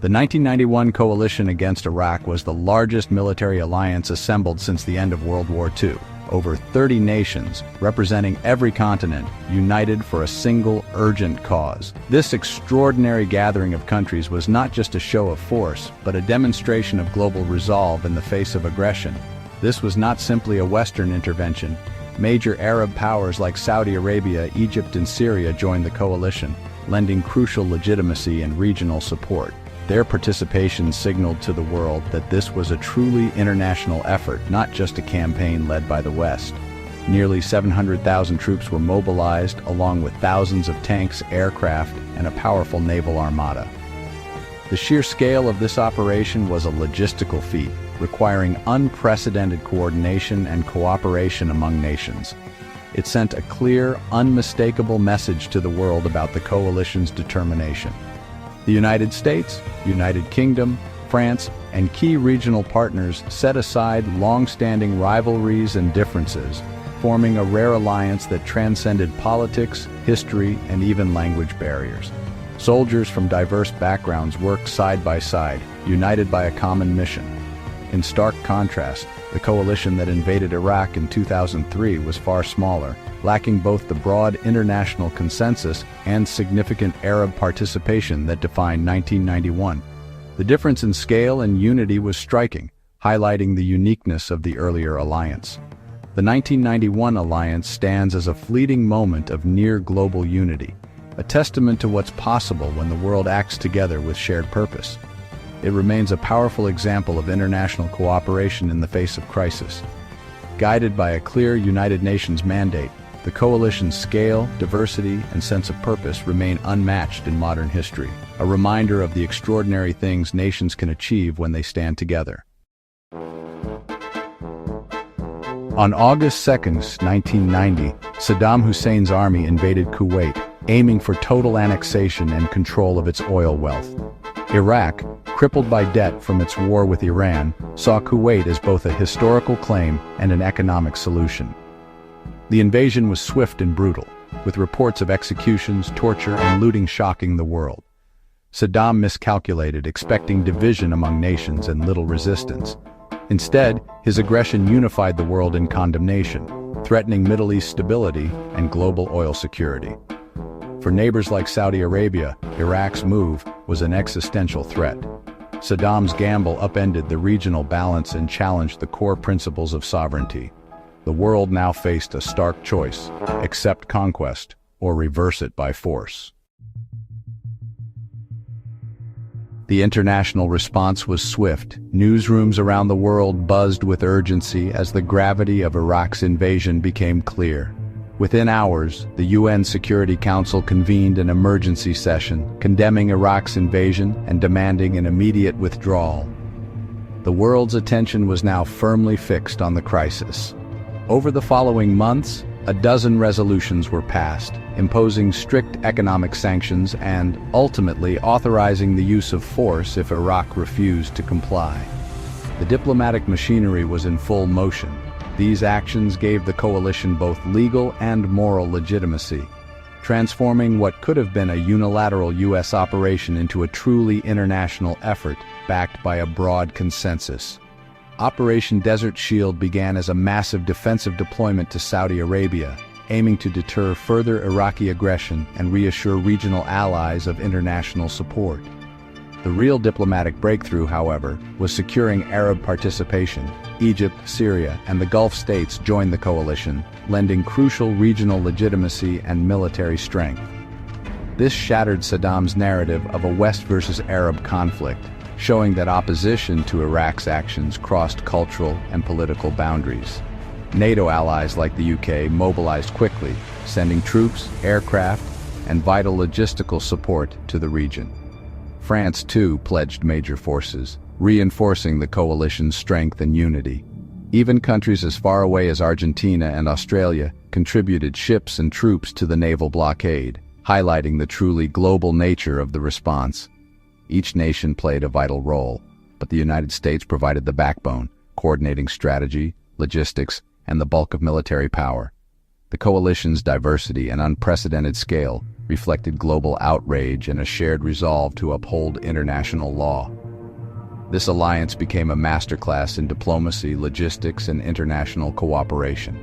The 1991 coalition against Iraq was the largest military alliance assembled since the end of World War II. Over 30 nations, representing every continent, united for a single, urgent cause. This extraordinary gathering of countries was not just a show of force, but a demonstration of global resolve in the face of aggression. This was not simply a Western intervention. Major Arab powers like Saudi Arabia, Egypt, and Syria joined the coalition, lending crucial legitimacy and regional support. Their participation signaled to the world that this was a truly international effort, not just a campaign led by the West. Nearly 700,000 troops were mobilized, along with thousands of tanks, aircraft, and a powerful naval armada. The sheer scale of this operation was a logistical feat, requiring unprecedented coordination and cooperation among nations. It sent a clear, unmistakable message to the world about the coalition's determination. The United States, United Kingdom, France, and key regional partners set aside long-standing rivalries and differences, forming a rare alliance that transcended politics, history, and even language barriers. Soldiers from diverse backgrounds worked side by side, united by a common mission. In stark contrast, the coalition that invaded Iraq in 2003 was far smaller, lacking both the broad international consensus and significant Arab participation that defined 1991. The difference in scale and unity was striking, highlighting the uniqueness of the earlier alliance. The 1991 alliance stands as a fleeting moment of near-global unity, a testament to what's possible when the world acts together with shared purpose. It remains a powerful example of international cooperation in the face of crisis. Guided by a clear United Nations mandate, the coalition's scale, diversity, and sense of purpose remain unmatched in modern history, a reminder of the extraordinary things nations can achieve when they stand together. On August 2, 1990, Saddam Hussein's army invaded Kuwait, aiming for total annexation and control of its oil wealth. Iraq, crippled by debt from its war with Iran, saw Kuwait as both a historical claim and an economic solution. The invasion was swift and brutal, with reports of executions, torture, and looting shocking the world. Saddam miscalculated, expecting division among nations and little resistance. Instead, his aggression unified the world in condemnation, threatening Middle East stability and global oil security. For neighbors like Saudi Arabia, Iraq's move was an existential threat. Saddam's gamble upended the regional balance and challenged the core principles of sovereignty. The world now faced a stark choice: accept conquest or reverse it by force. The international response was swift. Newsrooms around the world buzzed with urgency as the gravity of Iraq's invasion became clear. Within hours, the UN Security Council convened an emergency session, condemning Iraq's invasion and demanding an immediate withdrawal. The world's attention was now firmly fixed on the crisis. Over the following months, a dozen resolutions were passed, imposing strict economic sanctions and, ultimately, authorizing the use of force if Iraq refused to comply. The diplomatic machinery was in full motion. These actions gave the coalition both legal and moral legitimacy, transforming what could have been a unilateral U.S. operation into a truly international effort backed by a broad consensus. Operation Desert Shield began as a massive defensive deployment to Saudi Arabia, aiming to deter further Iraqi aggression and reassure regional allies of international support. The real diplomatic breakthrough, however, was securing Arab participation. Egypt, Syria, and the Gulf states joined the coalition, lending crucial regional legitimacy and military strength. This shattered Saddam's narrative of a West versus Arab conflict, showing that opposition to Iraq's actions crossed cultural and political boundaries. NATO allies like the UK mobilized quickly, sending troops, aircraft, and vital logistical support to the region. France, too, pledged major forces, reinforcing the coalition's strength and unity. Even countries as far away as Argentina and Australia contributed ships and troops to the naval blockade, highlighting the truly global nature of the response. Each nation played a vital role, but the United States provided the backbone, coordinating strategy, logistics, and the bulk of military power. The coalition's diversity and unprecedented scale reflected global outrage and a shared resolve to uphold international law. This alliance became a masterclass in diplomacy, logistics, and international cooperation.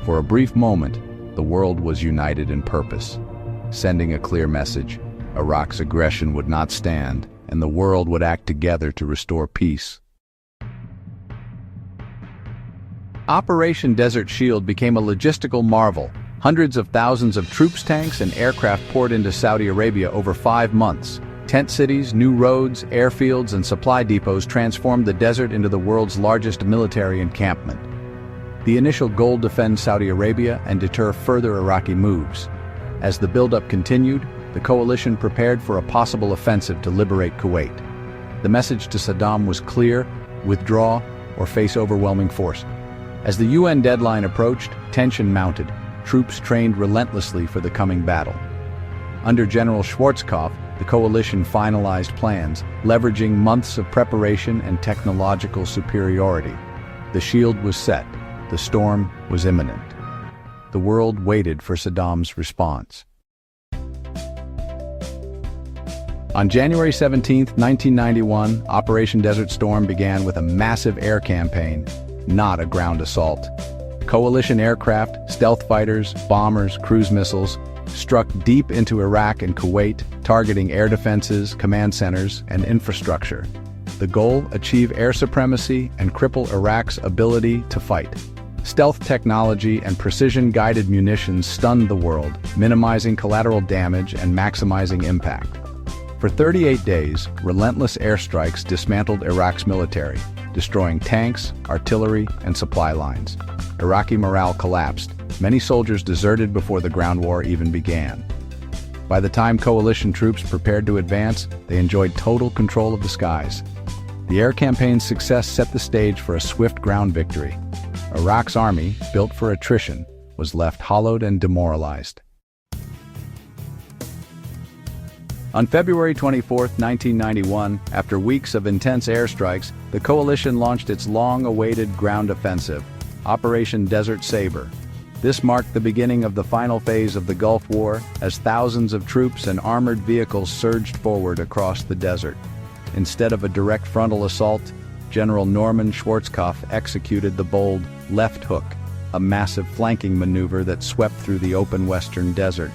For a brief moment, the world was united in purpose, sending a clear message: Iraq's aggression would not stand, and the world would act together to restore peace. Operation Desert Shield became a logistical marvel. Hundreds of thousands of troops, tanks, and aircraft poured into Saudi Arabia over 5 months. Tent cities, new roads, airfields, and supply depots transformed the desert into the world's largest military encampment. The initial goal: defend Saudi Arabia and deter further Iraqi moves. As the buildup continued, the coalition prepared for a possible offensive to liberate Kuwait. The message to Saddam was clear: withdraw or face overwhelming force. As the UN deadline approached, tension mounted. Troops trained relentlessly for the coming battle. Under General Schwarzkopf, the coalition finalized plans, leveraging months of preparation and technological superiority. The shield was set. The storm was imminent. The world waited for Saddam's response. On January 17, 1991, Operation Desert Storm began with a massive air campaign, not a ground assault. Coalition aircraft, stealth fighters, bombers, cruise missiles struck deep into Iraq and Kuwait, targeting air defenses, command centers, and infrastructure. The goal: achieve air supremacy and cripple Iraq's ability to fight. Stealth technology and precision-guided munitions stunned the world, minimizing collateral damage and maximizing impact. For 38 days, relentless airstrikes dismantled Iraq's military, destroying tanks, artillery, and supply lines. Iraqi morale collapsed. Many soldiers deserted before the ground war even began. By the time coalition troops prepared to advance, they enjoyed total control of the skies. The air campaign's success set the stage for a swift ground victory. Iraq's army, built for attrition, was left hollowed and demoralized. On February 24, 1991, after weeks of intense airstrikes, the coalition launched its long-awaited ground offensive, Operation Desert Sabre. This marked the beginning of the final phase of the Gulf War, as thousands of troops and armored vehicles surged forward across the desert. Instead of a direct frontal assault, General Norman Schwarzkopf executed the bold left hook, a massive flanking maneuver that swept through the open western desert.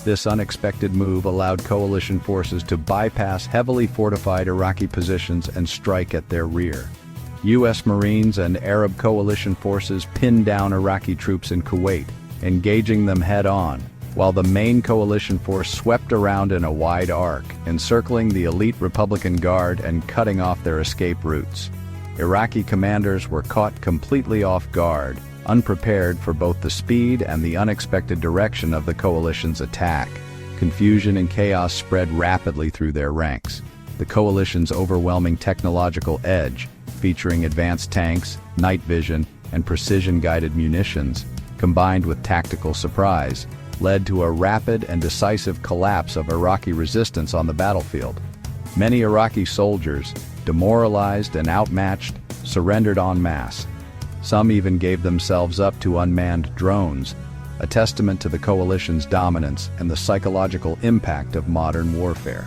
This unexpected move allowed coalition forces to bypass heavily fortified Iraqi positions and strike at their rear. U.S. Marines and Arab coalition forces pinned down Iraqi troops in Kuwait, engaging them head-on, while the main coalition force swept around in a wide arc, encircling the elite Republican Guard and cutting off their escape routes. Iraqi commanders were caught completely off guard, unprepared for both the speed and the unexpected direction of the coalition's attack. Confusion and chaos spread rapidly through their ranks. The coalition's overwhelming technological edge, featuring advanced tanks, night vision, and precision-guided munitions, combined with tactical surprise, led to a rapid and decisive collapse of Iraqi resistance on the battlefield. Many Iraqi soldiers, demoralized and outmatched, surrendered en masse. Some even gave themselves up to unmanned drones, a testament to the coalition's dominance and the psychological impact of modern warfare.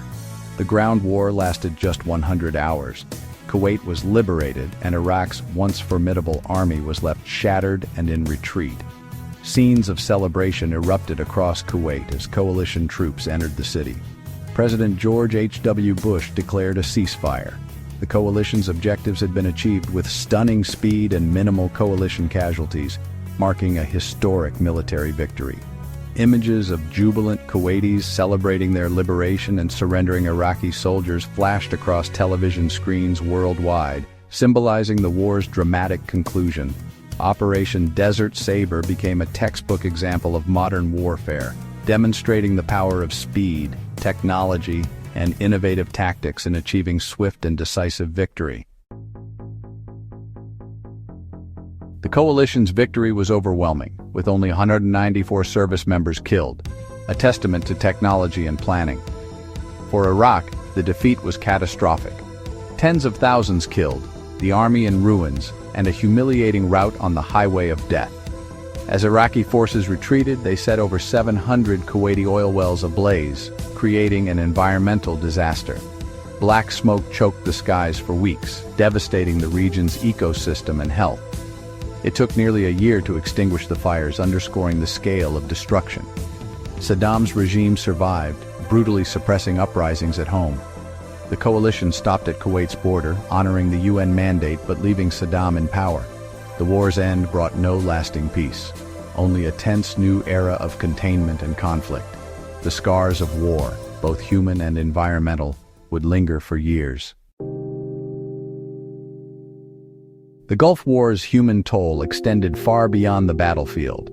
The ground war lasted just 100 hours. Kuwait was liberated, and Iraq's once formidable army was left shattered and in retreat. Scenes of celebration erupted across Kuwait as coalition troops entered the city. President George H.W. Bush declared a ceasefire. The coalition's objectives had been achieved with stunning speed and minimal coalition casualties, marking a historic military victory. Images of jubilant Kuwaitis celebrating their liberation and surrendering Iraqi soldiers flashed across television screens worldwide, symbolizing the war's dramatic conclusion. Operation Desert Sabre became a textbook example of modern warfare, demonstrating the power of speed, technology, and innovative tactics in achieving swift and decisive victory. The coalition's victory was overwhelming, with only 194 service members killed, a testament to technology and planning. For Iraq, the defeat was catastrophic. Tens of thousands killed, the army in ruins, and a humiliating rout on the highway of death. As Iraqi forces retreated, they set over 700 Kuwaiti oil wells ablaze, creating an environmental disaster. Black smoke choked the skies for weeks, devastating the region's ecosystem and health. It took nearly a year to extinguish the fires, underscoring the scale of destruction. Saddam's regime survived, brutally suppressing uprisings at home. The coalition stopped at Kuwait's border, honoring the UN mandate but leaving Saddam in power. The war's end brought no lasting peace, only a tense new era of containment and conflict. The scars of war, both human and environmental, would linger for years. The Gulf War's human toll extended far beyond the battlefield.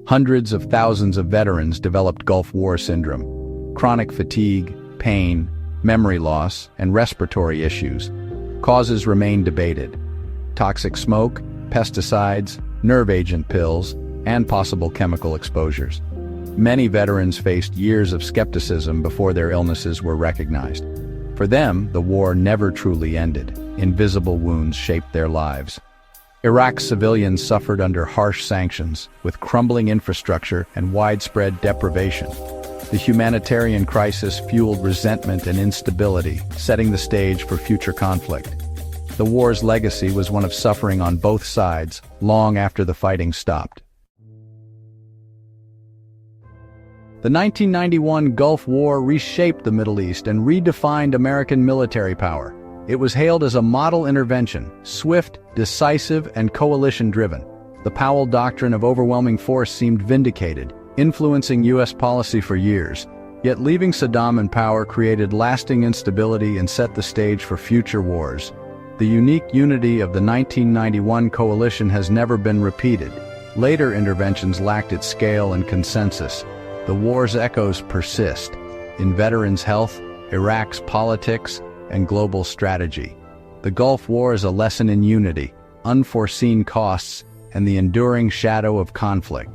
Hundreds of thousands of veterans developed Gulf War syndrome, chronic fatigue, pain, memory loss, and respiratory issues. Causes remain debated. Toxic smoke, pesticides, nerve agent pills, and possible chemical exposures. Many veterans faced years of skepticism before their illnesses were recognized. For them, the war never truly ended. Invisible wounds shaped their lives. Iraq's civilians suffered under harsh sanctions, with crumbling infrastructure and widespread deprivation. The humanitarian crisis fueled resentment and instability, setting the stage for future conflict. The war's legacy was one of suffering on both sides, long after the fighting stopped. The 1991 Gulf War reshaped the Middle East and redefined American military power. It was hailed as a model intervention, swift, decisive, and coalition-driven. The Powell Doctrine of overwhelming force seemed vindicated, influencing U.S. policy for years. Yet leaving Saddam in power created lasting instability and set the stage for future wars. The unique unity of the 1991 coalition has never been repeated. Later interventions lacked its scale and consensus. The war's echoes persist in veterans' health, Iraq's politics, and global strategy. The Gulf War is a lesson in unity, unforeseen costs, and the enduring shadow of conflict.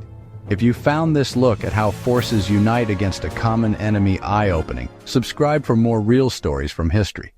If you found this look at how forces unite against a common enemy eye-opening, subscribe for more real stories from history.